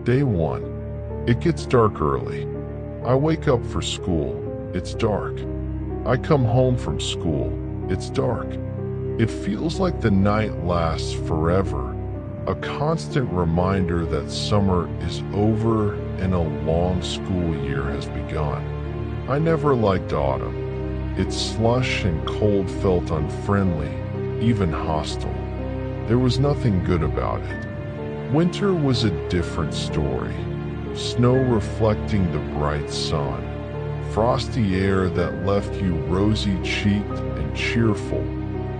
Day 1. It gets dark early. I wake up for school. It's dark. I come home from school. It's dark. It feels like the night lasts forever. A constant reminder that summer is over and a long school year has begun. I never liked autumn. Its slush and cold felt unfriendly, even hostile. There was nothing good about it. Winter was a different story. Snow reflecting the bright sun. Frosty air that left you rosy-cheeked and cheerful.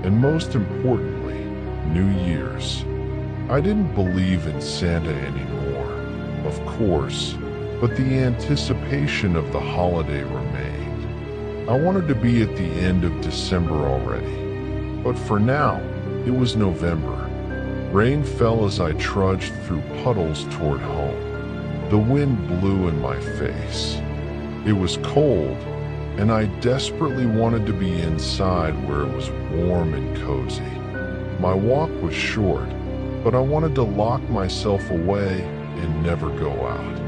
And most importantly, New Year's. I didn't believe in Santa anymore, of course, but the anticipation of the holiday remained. I wanted to be at the end of December already, but for now, it was November. Rain fell as I trudged through puddles toward home. The wind blew in my face. It was cold, and I desperately wanted to be inside where it was warm and cozy. My walk was short, but I wanted to lock myself away and never go out.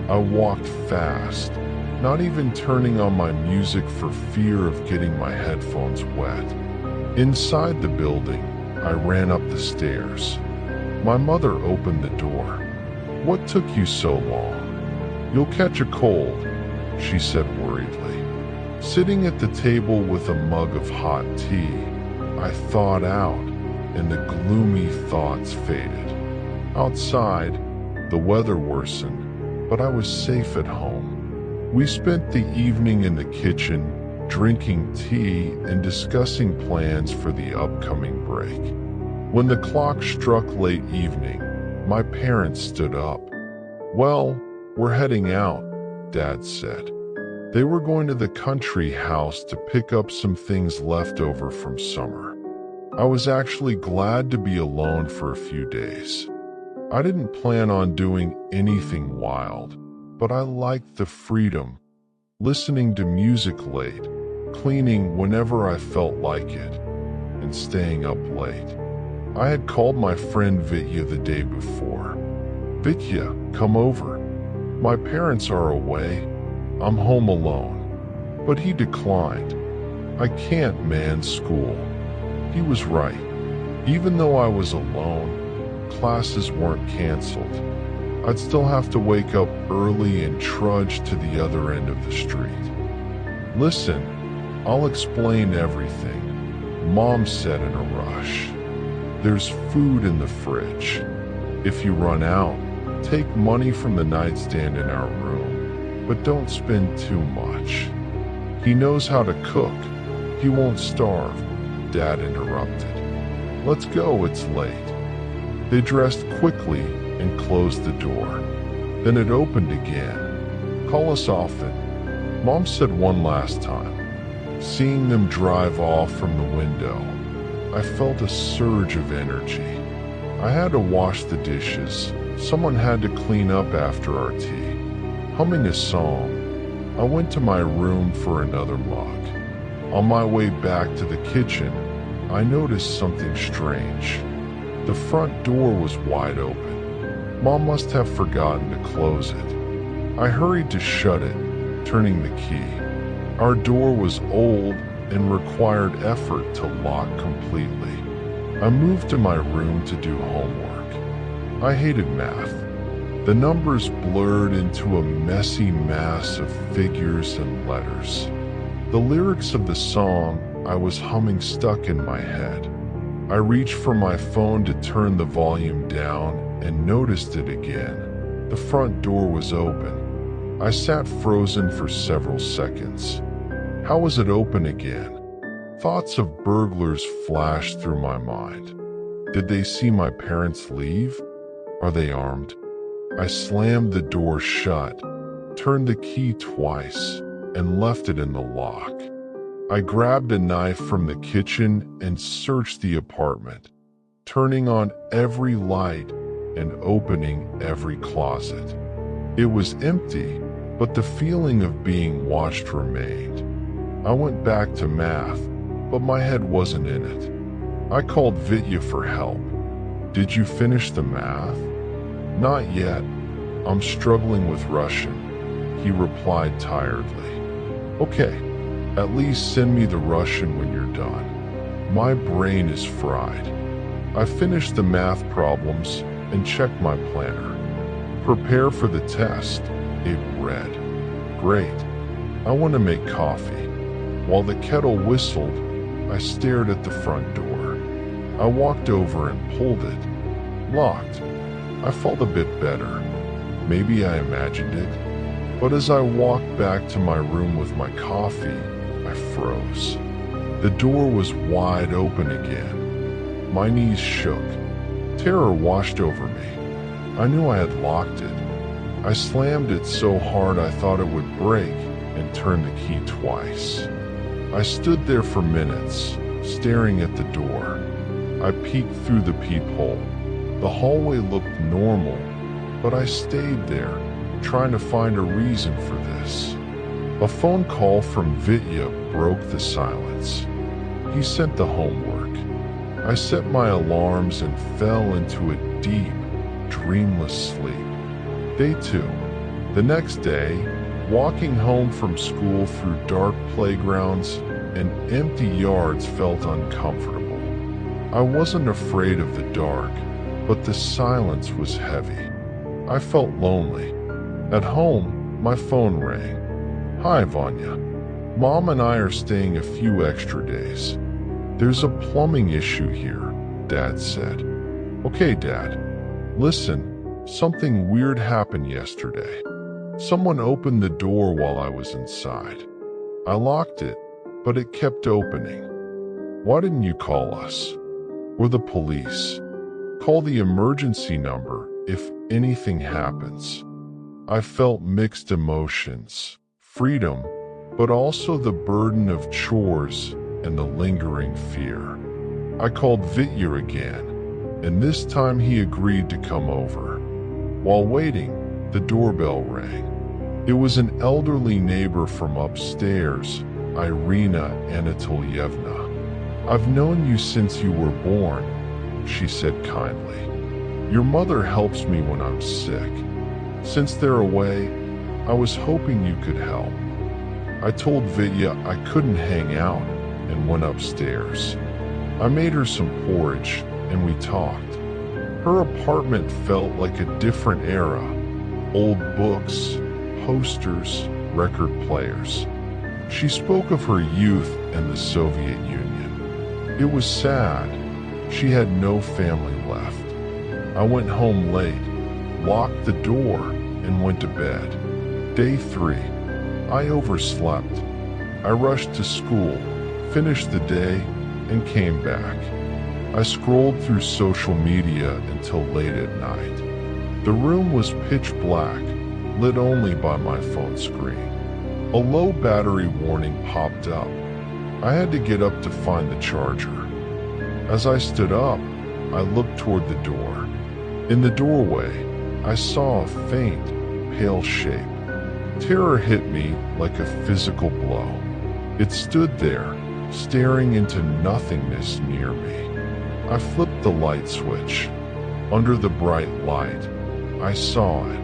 I walked fast, not even turning on my music for fear of getting my headphones wet. Inside the building, I ran up the stairs. My mother opened the door. "What took you so long?" "You'll catch a cold," she said worriedly. Sitting at the table with a mug of hot tea, I thawed out, and the gloomy thoughts faded. Outside, the weather worsened, but I was safe at home. We spent the evening in the kitchen, drinking tea and discussing plans for the upcoming break. When the clock struck late evening, my parents stood up. "Well, we're heading out," Dad said. They were going to the country house to pick up some things left over from summer. I was actually glad to be alone for a few days. I didn't plan on doing anything wild, but I liked the freedom, listening to music late, cleaning whenever I felt like it, and staying up late. I had called my friend Vitya the day before. "Vitya, come over. My parents are away. I'm home alone." But he declined. "I can't, man, school." He was right. Even though I was alone, classes weren't canceled. I'd still have to wake up early and trudge to the other end of the street. "Listen, I'll explain everything," Mom said in a rush. "There's food in the fridge. If you run out, take money from the nightstand in our room, but don't spend too much. He knows how to cook. He won't starve," Dad interrupted. "Let's go, it's late." They dressed quickly and closed the door. Then it opened again. "Call us often," Mom said one last time. Seeing them drive off from the window, I felt a surge of energy. I had to wash the dishes. Someone had to clean up after our tea. Humming a song, I went to my room for another mug. On my way back to the kitchen, I noticed something strange. The front door was wide open. Mom must have forgotten to close it. I hurried to shut it, turning the key. Our door was old and required effort to lock completely. I moved to my room to do homework. I hated math. The numbers blurred into a messy mass of figures and letters. The lyrics of the song I was humming stuck in my head. I reached for my phone to turn the volume down and noticed it again. The front door was open. I sat frozen for several seconds. How was it open again? Thoughts of burglars flashed through my mind. Did they see my parents leave? Are they armed? I slammed the door shut, turned the key twice, and left it in the lock. I grabbed a knife from the kitchen and searched the apartment, turning on every light and opening every closet. It was empty, but the feeling of being watched remained. I went back to math, but my head wasn't in it. I called Vitya for help. "Did you finish the math?" "Not yet. I'm struggling with Russian, he replied tiredly. Okay, at least send me the Russian when you're done. My brain is fried. I finished the math problems and checked my planner. Prepare for the test, it read. Great. I want to make coffee. While the kettle whistled, I stared at the front door. I walked over and pulled it. Locked. I felt a bit better. Maybe I imagined it. But as I walked back to my room with my coffee, I froze. The door was wide open again. My knees shook. Terror washed over me. I knew I had locked it. I slammed it so hard I thought it would break and turned the key twice. I stood there for minutes, staring at the door. I peeked through the peephole. The hallway looked normal, but I stayed there, trying to find a reason for this. A phone call from Vitya broke the silence. He sent the homework. I set my alarms and fell into a deep, dreamless sleep. Day 2. The next day, walking home from school through dark playgrounds and empty yards felt uncomfortable. I wasn't afraid of the dark, but the silence was heavy. I felt lonely. At home, my phone rang. Hi, Vanya. Mom and I are staying a few extra days. There's a plumbing issue here, Dad said. Okay, Dad. Listen, something weird happened yesterday. Someone opened the door while I was inside. I locked it, but it kept opening. Why didn't you call us? Or the police? Call the emergency number if anything happens. I felt mixed emotions, freedom, but also the burden of chores and the lingering fear. I called Vitya again, and this time he agreed to come over. While waiting, the doorbell rang. It was an elderly neighbor from upstairs, Irina Anatolyevna. I've known you since you were born, she said kindly. Your mother helps me when I'm sick. Since they're away, I was hoping you could help. I told Vitya I couldn't hang out and went upstairs. I made her some porridge and we talked. Her apartment felt like a different era. Old books, posters, record players. She spoke of her youth and the Soviet Union. It was sad. She had no family left. I went home late, locked the door, and went to bed. Day 3. I overslept. I rushed to school, finished the day, and came back. I scrolled through social media until late at night. The room was pitch black, lit only by my phone screen. A low battery warning popped up. I had to get up to find the charger. As I stood up, I looked toward the door. In the doorway, I saw a faint, pale shape. Terror hit me like a physical blow. It stood there, staring into nothingness near me. I flipped the light switch. Under the bright light, I saw it.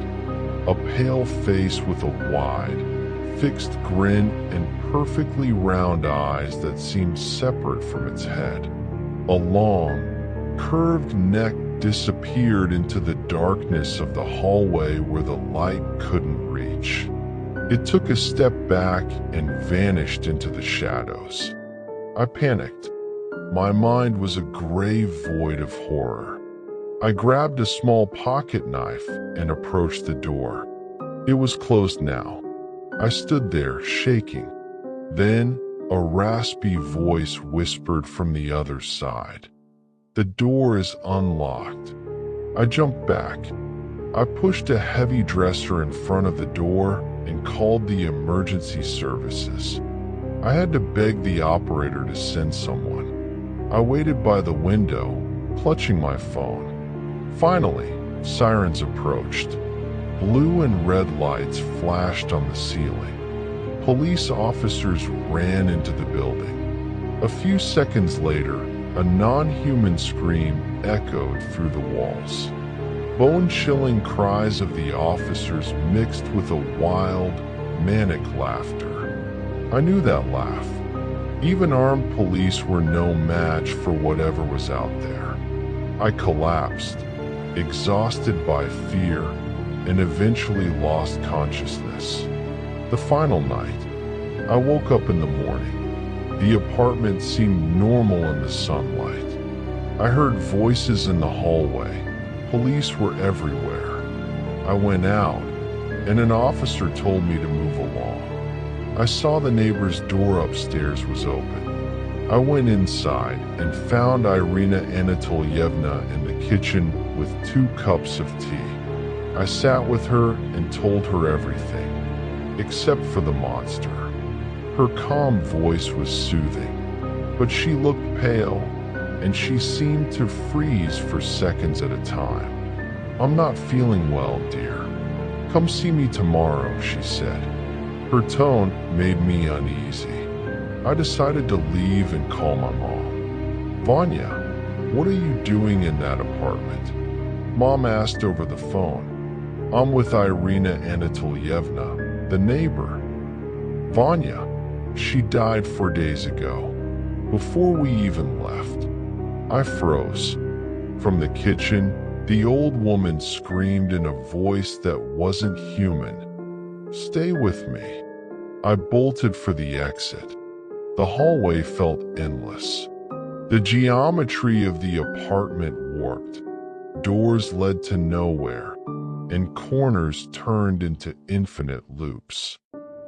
A pale face with a wide, fixed grin and perfectly round eyes that seemed separate from its head. A long, curved neck disappeared into the darkness of the hallway where the light couldn't reach. It took a step back and vanished into the shadows. I panicked. My mind was a gray void of horror. I grabbed a small pocket knife and approached the door. It was closed now. I stood there, shaking. Then, a raspy voice whispered from the other side. The door is unlocked. I jumped back. I pushed a heavy dresser in front of the door and called the emergency services. I had to beg the operator to send someone. I waited by the window, clutching my phone. Finally, sirens approached. Blue and red lights flashed on the ceiling. Police officers ran into the building. A few seconds later, a non-human scream echoed through the walls. Bone-chilling cries of the officers mixed with a wild, manic laughter. I knew that laugh. Even armed police were no match for whatever was out there. I collapsed, exhausted by fear, and eventually lost consciousness. The final night, I woke up in the morning. The apartment seemed normal in the sunlight. I heard voices in the hallway. Police were everywhere. I went out, and an officer told me to move along. I saw the neighbor's door upstairs was open. I went inside and found Irina Anatolyevna in the kitchen with 2 cups of tea. I sat with her and told her everything, except for the monster. Her calm voice was soothing, but she looked pale, and she seemed to freeze for seconds at a time. "I'm not feeling well, dear. Come see me tomorrow," she said. Her tone made me uneasy. I decided to leave and call my mom. "Vanya, what are you doing in that apartment?" Mom asked over the phone. "I'm with Irina Anatolyevna, the neighbor." "Vanya, she died 4 days ago, before we even left." I froze. From the kitchen, the old woman screamed in a voice that wasn't human. "Stay with me." I bolted for the exit. The hallway felt endless. The geometry of the apartment warped. Doors led to nowhere, and corners turned into infinite loops.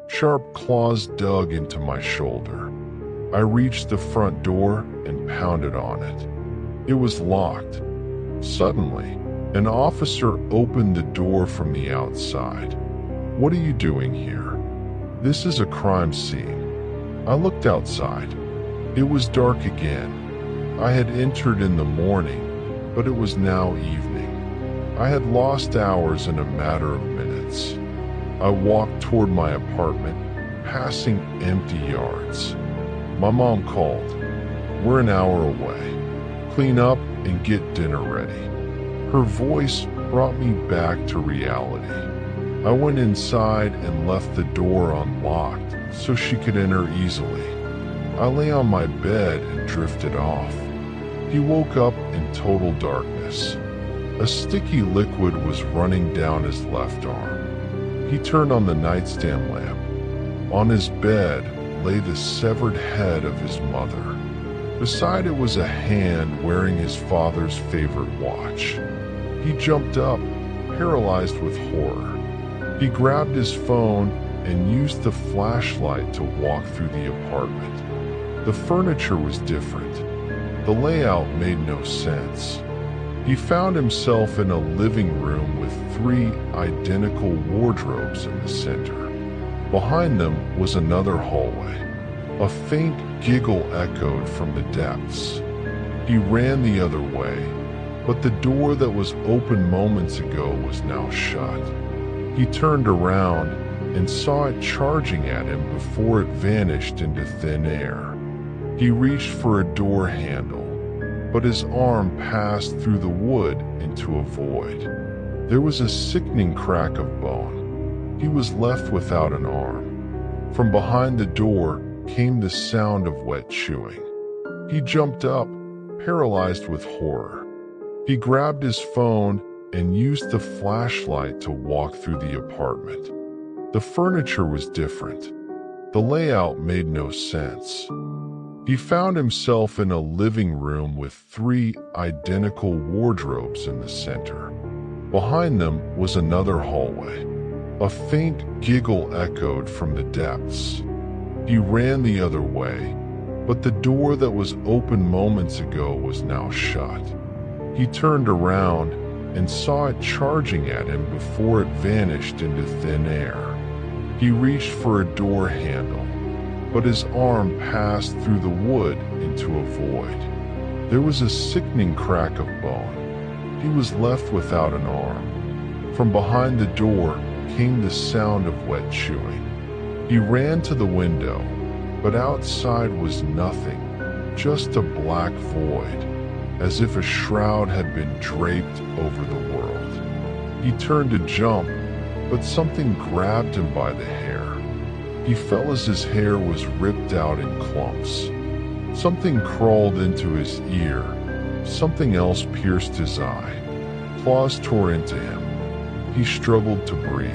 Sharp claws dug into my shoulder. I reached the front door and pounded on it. It was locked. Suddenly, an officer opened the door from the outside. "What are you doing here?" "This is a crime scene." I looked outside. It was dark again. I had entered in the morning, but it was now evening. I had lost hours in a matter of minutes. I walked toward my apartment, passing empty yards. My mom called. "We're an hour away. Clean up and get dinner ready." Her voice brought me back to reality. I went inside and left the door unlocked so she could enter easily. I lay on my bed and drifted off. He woke up in total darkness. A sticky liquid was running down his left arm. He turned on the nightstand lamp. On his bed lay the severed head of his mother. Beside it was a hand wearing his father's favorite watch. He jumped up, paralyzed with horror. He grabbed his phone and used the flashlight to walk through the apartment. The furniture was different. The layout made no sense. He found himself in a living room with 3 identical wardrobes in the center. Behind them was another hallway. A faint giggle echoed from the depths. He ran the other way, but the door that was open moments ago was now shut. He turned around and saw it charging at him before it vanished into thin air. He reached for a door handle, but his arm passed through the wood into a void. There was a sickening crack of bone. He was left without an arm. From behind the door came the sound of wet chewing. He jumped up, paralyzed with horror. He grabbed his phone and used the flashlight to walk through the apartment. The furniture was different. The layout made no sense. He found himself in a living room with 3 identical wardrobes in the center. Behind them was another hallway. A faint giggle echoed from the depths. He ran the other way, but the door that was open moments ago was now shut. He turned around and saw it charging at him before it vanished into thin air. He reached for a door handle, but his arm passed through the wood into a void. There was a sickening crack of bone. He was left without an arm. From behind the door came the sound of wet chewing. He ran to the window, but outside was nothing, just a black void, as if a shroud had been draped over the world. He turned to jump, but something grabbed him by the hair. He fell as his hair was ripped out in clumps. Something crawled into his ear. Something else pierced his eye. Claws tore into him. He struggled to breathe.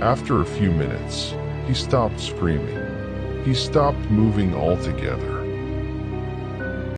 After a few minutes, he stopped screaming. He stopped moving altogether.